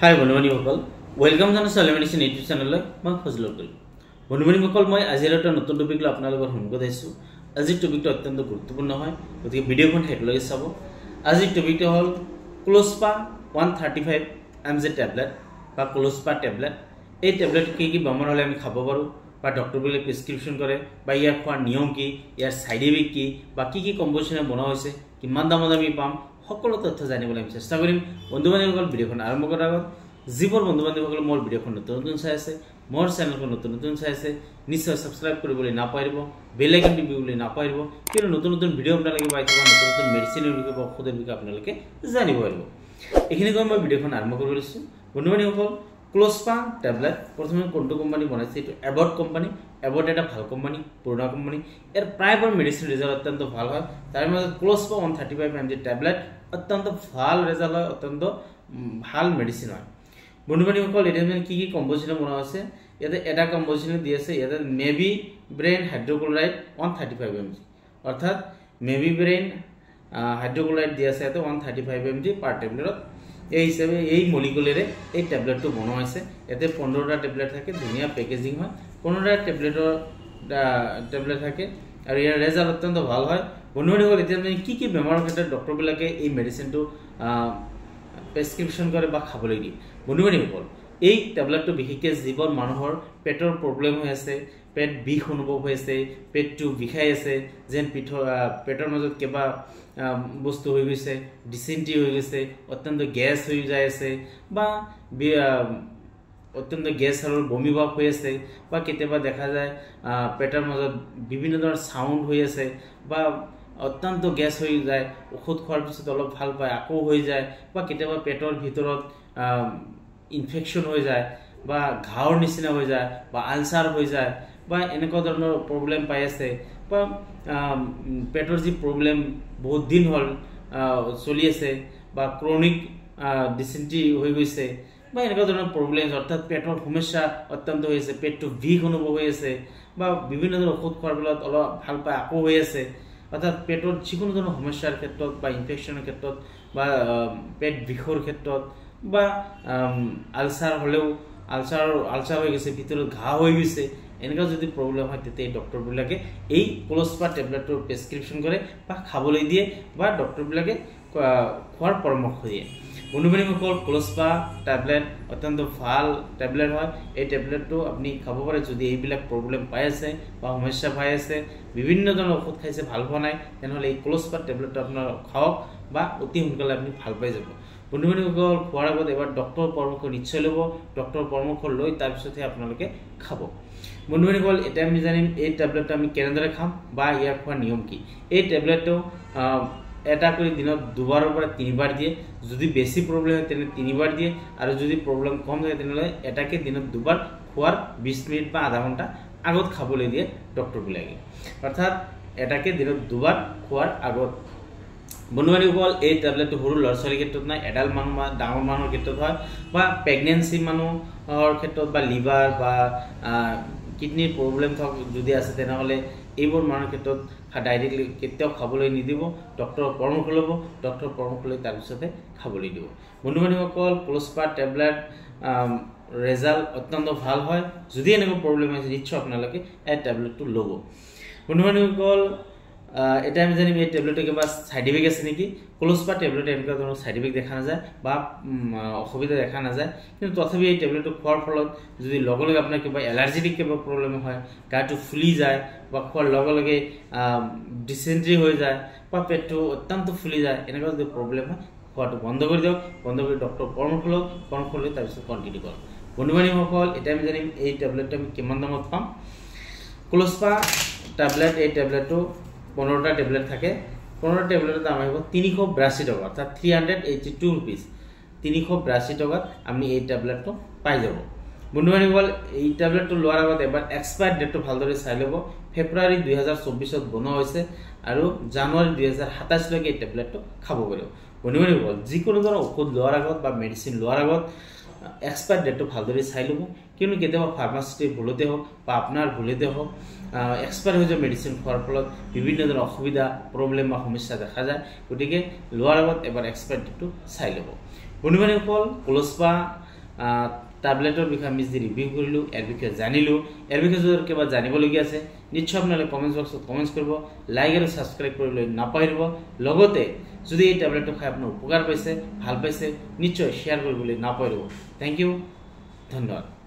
হাই বন্ধুবান্ধীসকল, welcome জানাইছোঁ এলিমেডিচিন YouTube চেনেললৈ। মই ফজলুল কলিম। বন্ধুবান্ধীসকল, মই আজিৰ এটা নতুন টপিক লৈ আপোনালোকৰ সন্মুখত আহিছোঁ। আজিৰ টপিকটো অত্যন্ত গুৰুত্বপূৰ্ণ হয়, গতিকে ভিডিঅ'খন শেষলৈকে চাব। আজিৰ টপিকটো হ'ল ক্লোজপা 135 mg টেবলেট বা ক্লোজপা টেবলেট। এই টেবলেট কি কি বেমাৰ হ'লে আমি খাব পাৰোঁ বা ডক্টৰবিলাকে প্ৰেছক্ৰিপশ্যন কৰে বা ইয়াৰ খোৱাৰ নিয়ম কি, ইয়াৰ ছাইড ইফেক্ট কি বা কি কি কম্পজিশ্যনে বনোৱা হৈছে, কিমান দামত আমি পাম, সকলো তথ্য জানিবলৈ আমি চেষ্টা কৰিম। বন্ধু-বান্ধৱীসকল, ভিডিঅ'খন আৰম্ভ কৰাৰ আগত যিবোৰ বন্ধু-বান্ধৱীসকল মোৰ ভিডিঅ'খন নতুন চাই আছে, মোৰ চেনেলখন নতুন চাই আছে, নিশ্চয় ছাবস্ক্ৰাইব কৰিবলৈ নাপাহৰিব, বেল আইকন টিপিবলৈ নাপাহৰিব, কিয়নো নতুন ভিডিঅ' আপোনালোকে পাই থকা নতুন মেডিচিনৰ বিষয়ে বা ঔষধৰ বিষয়ে আপোনালোকে জানিব পাৰিব। এইখিনি কৈ মই ভিডিঅ'খন আৰম্ভ কৰিব লৈছোঁ। বন্ধু-বান্ধৱীসকল, ক্লোজপা টেবলেট প্ৰথমে কোনটো কোম্পানী বনাইছে? এইটো এবট কোম্পানী। এবট এটা ভাল কোম্পানী, পুৰণা কোম্পানী। ইয়াৰ প্ৰায়বোৰ মেডিচিন ৰিজাল্ট অত্যন্ত ভাল হয়। তাৰ মাজত ক্লোজপা 135 mg টেবলেট অত্যন্ত ভাল ৰিজাল্ট হয়, অত্যন্ত ভাল মেডিচিন হয়। বন্ধু-বান্ধৱীসকল, এতিয়া মানে কি কি কম্পজিশ্যন বনোৱা আছে? ইয়াতে এটা কম্পজিশ্যন দি আছে, ইয়াতে মেবি ব্ৰেইন হাইড্ৰক্লৰাইড 135 mg, অৰ্থাৎ মেবি ব্ৰেইন হাইড্ৰক্লৰাইড দি আছে ইয়াতে 135 mg পাৰ টেবলেটত। এই হিচাপে এই মলিকুলেৰে এই টেবলেটটো বনোৱা হৈছে। ইয়াতে 15টা টেবলেট থাকে, ধুনীয়া পেকেজিং হয়। 15টা টেবলেট থাকে আৰু ইয়াৰ ৰেজাল্ট অত্যন্ত ভাল হয়। বন্ধু-বান্ধৱীসকল, এতিয়া মানে কি কি বেমাৰৰ ক্ষেত্ৰত ডক্টৰবিলাকে এই মেডিচিনটো প্ৰেছক্ৰিপশ্যন কৰে বা খাবলৈ দিয়ে? বন্ধু-বান্ধৱীসকল, এই টেবলেটটো বিশেষকৈ যিবোৰ মানুহৰ পেটৰ প্ৰব্লেম হৈ আছে, পেট বিষ অনুভৱ হৈ আছে, পেটটো বিষাই আছে, যেন পেটৰ মাজত কিবা বস্তু হৈ গৈছে, ডিচেণ্ট্ৰি হৈ গৈছে, অত্যন্ত গেছ হৈ যাই আছে বা অত্যন্ত গেছ আৰু বমি ভাৱ হৈ আছে, বা কেতিয়াবা দেখা যায় পেটৰ মাজত বিভিন্ন ধৰণৰ চাউণ্ড হৈ আছে বা অত্যন্ত গেছ হৈ যায়, ঔষধ খোৱাৰ পিছত অলপ ভাল পায়, আকৌ হৈ যায়, বা কেতিয়াবা পেটৰ ভিতৰত ইনফেকশ্যন হৈ যায় বা ঘাঁৰ নিচিনা হৈ যায় বা আলচাৰ হৈ যায় বা এনেকুৱা ধৰণৰ প্ৰব্লেম পাই আছে, বা পেটৰ যি প্ৰব্লেম বহুত দিন হ'ল চলি আছে বা ক্ৰনিক ডিচেণ্ট্ৰি হৈ গৈছে বা এনেকুৱা ধৰণৰ প্ৰব্লেম, অৰ্থাৎ পেটৰ সমস্যা অত্যন্ত হৈ আছে, পেটটো বিষ অনুভৱ হৈ আছে বা বিভিন্ন ধৰণৰ ঔষধ খোৱাৰ ফলত অলপ ভাল পায় আকৌ হৈ আছে, অৰ্থাৎ পেটৰ যিকোনো ধৰণৰ সমস্যাৰ ক্ষেত্ৰত বা ইনফেকশ্যনৰ ক্ষেত্ৰত বা পেট বিষৰ ক্ষেত্ৰত বা আলচাৰ হ'লেও আলচাৰ হৈ গৈছে, ভিতৰত ঘাঁহ হৈ গৈছে, এনেকুৱা যদি প্ৰব্লেম হয় তেতিয়া এই ডক্টৰবিলাকে এই ক্লোজপা টেবলেটৰ প্ৰেছক্ৰিপশ্যন কৰে বা খাবলৈ দিয়ে বা ডক্টৰবিলাকে খোৱাৰ পৰামৰ্শ দিয়ে। বন্ধু-বান্ধৱীসকল, ক্লোজপা টেবলেট অত্যন্ত ভাল টেবলেট হয়। এই টেবলেটটো আপুনি খাব পাৰে যদি এইবিলাক প্ৰব্লেম পাই আছে বা সমস্যা পাই আছে, বিভিন্ন ধৰণৰ ঔষধ খাইছে, ভাল হোৱা নাই, তেনেহ'লে এই ক্লোজপা টেবলেটটো আপোনাৰ খাওক বা অতি সোনকালে আপুনি ভাল পাই যাব। বন্ধু-বান্ধৱীসকল, খোৱাৰ আগত এবাৰ ডক্টৰৰ পৰামৰ্শ নিশ্চয় ল'ব। ডক্টৰৰ পৰামৰ্শ লৈ তাৰপিছতহে আপোনালোকে খাব। বন্ধু-বান্ধৱীসকল, এতিয়া আমি জানিম এই টেবলেটটো আমি কেনেদৰে খাম বা ইয়াৰ খোৱাৰ নিয়ম কি। এই টেবলেটটো এটা কৰি দিনত 2বাৰৰ পৰা 3বাৰ দিয়ে। যদি বেছি প্ৰব্লেম হয় তেনে 3বাৰ দিয়ে, আৰু যদি প্ৰব্লেম কম থাকে তেনেহ'লে এটাকে দিনত 2বাৰ খোৱাৰ 20 মিনিট বা আধা ঘণ্টা আগত খাবলৈ দিয়ে ডক্টৰবিলাকে, অৰ্থাৎ এটাকে দিনত 2বাৰ খোৱাৰ আগত। বন্ধু-বান্ধৱীসকল, এই টেবলেটটো সৰু ল'ৰা-ছোৱালীৰ ক্ষেত্ৰত নাই, এডাল্ট মানুহ বা ডাঙৰ মানুহৰ ক্ষেত্ৰত হয়, বা প্ৰেগনেঞ্চি মানুহৰ ক্ষেত্ৰত বা লিভাৰ বা কিডনিৰ প্ৰব্লেম যদি আছে তেনেহ'লে এইবোৰ মানুহৰ ক্ষেত্ৰত ডাইৰেক্টলি কেতিয়াও খাবলৈ নিদিব। ডক্টৰৰ পৰামৰ্শ ল'ব, ডক্টৰৰ পৰামৰ্শ লৈ তাৰপিছতহে খাবলৈ দিব। বন্ধু-বান্ধৱীসকল, ক্লোজপা টেবলেট ৰেজাল্ট অত্যন্ত ভাল হয়। যদি এনেকুৱা প্ৰব্লেম হৈছে নিশ্চয় আপোনালোকে এই টেবলেটটো ল'ব। বন্ধু-বান্ধৱীসকল, এতিয়া আমি জানিম এই টেবলেটৰ কিবা ছাইড ইফেক্ট আছে নেকি। ক্লোজপা টেবলেটে এনেকুৱা ধৰণৰ ছাইড ইফেক্ট দেখা নাযায় বা অসুবিধা দেখা নাযায়, কিন্তু তথাপি এই টেবলেটটো খোৱাৰ ফলত যদি লগে লগে আপোনাৰ কিবা এলাৰ্জেটিক কিবা প্ৰব্লেম হয়, গাটো ফুলি যায় বা খোৱাৰ লগে লগে ডিচেণ্ট্ৰি হৈ যায় বা পেটটো অত্যন্ত ফুলি যায়, এনেকুৱা যদি প্ৰব্লেম হয় খোৱাটো বন্ধ কৰি দিয়ক। বন্ধ কৰি ডক্টৰৰ পৰামৰ্শ লওক, পৰামৰ্শ লৈ তাৰপিছত কণ্টিনিউ কৰক। বন্ধু-বান্ধৱীসকল, এতিয়া আমি জানিম এই টেবলেটটো আমি কিমান দামত পাম। ক্লোজপা টেবলেট, এই টেবলেটটো 15টা টেবলেট থাকে। 15টা টেবলেটৰ দাম আহিব 382 টকা, অৰ্থাৎ 382 rupees। 382 টকাত আমি এই টেবলেটটো পাই যাব। বন্ধু-বান্ধৱীসকল, এই টেবলেটটো লোৱাৰ আগত এবাৰ এক্সপায়াৰ ডেটটো ভালদৰে চাই ল'ব। ফেব্ৰুৱাৰী 2024ত বনোৱা হৈছে আৰু জানুৱাৰী 2027লৈকে এই টেবলেটটো খাব পাৰিব। বন্ধু-বান্ধৱীসকল, যিকোনো ধৰণৰ ঔষধ লোৱাৰ আগত বা মেডিচিন লোৱাৰ আগত এক্সপায়াৰ ডেটটো ভালদৰে চাই ল'ব, কিয়নো কেতিয়াবা ফাৰ্মাচিটিৰ ভুলতে হওক বা আপোনাৰ ভুলতে হওক এক্সপায়াৰ হৈ যোৱা মেডিচিন খোৱাৰ ফলত বিভিন্ন ধৰণৰ অসুবিধা, প্ৰব্লেম বা সমস্যা দেখা যায়। গতিকে লোৱাৰ আগত এবাৰ এক্সপায়াৰ ডেটটো চাই ল'ব। বন্ধু-বান্ধৱীসকল, ক্লোজপা টেবলেটৰ বিষয়ে আমি যি ৰিভিউ কৰিলোঁ ইয়াৰ বিষয়ে জানিলোঁ ইয়াৰ বিষয়ে যদি কিবা জানিবলগীয়া আছে নিশ্চয় আপোনালোকে কমেণ্ট বক্সত কমেণ্টছ কৰিব লাইক আৰু ছাবস্ক্ৰাইব কৰিবলৈ নাপাহৰিব লগতে যদি এই টেবলেটটো খাই আপোনাৰ উপকাৰ পাইছে ভাল পাইছে নিশ্চয় শ্বেয়াৰ কৰিবলৈ নাপাহৰিব থেংক ইউ ধন্যবাদ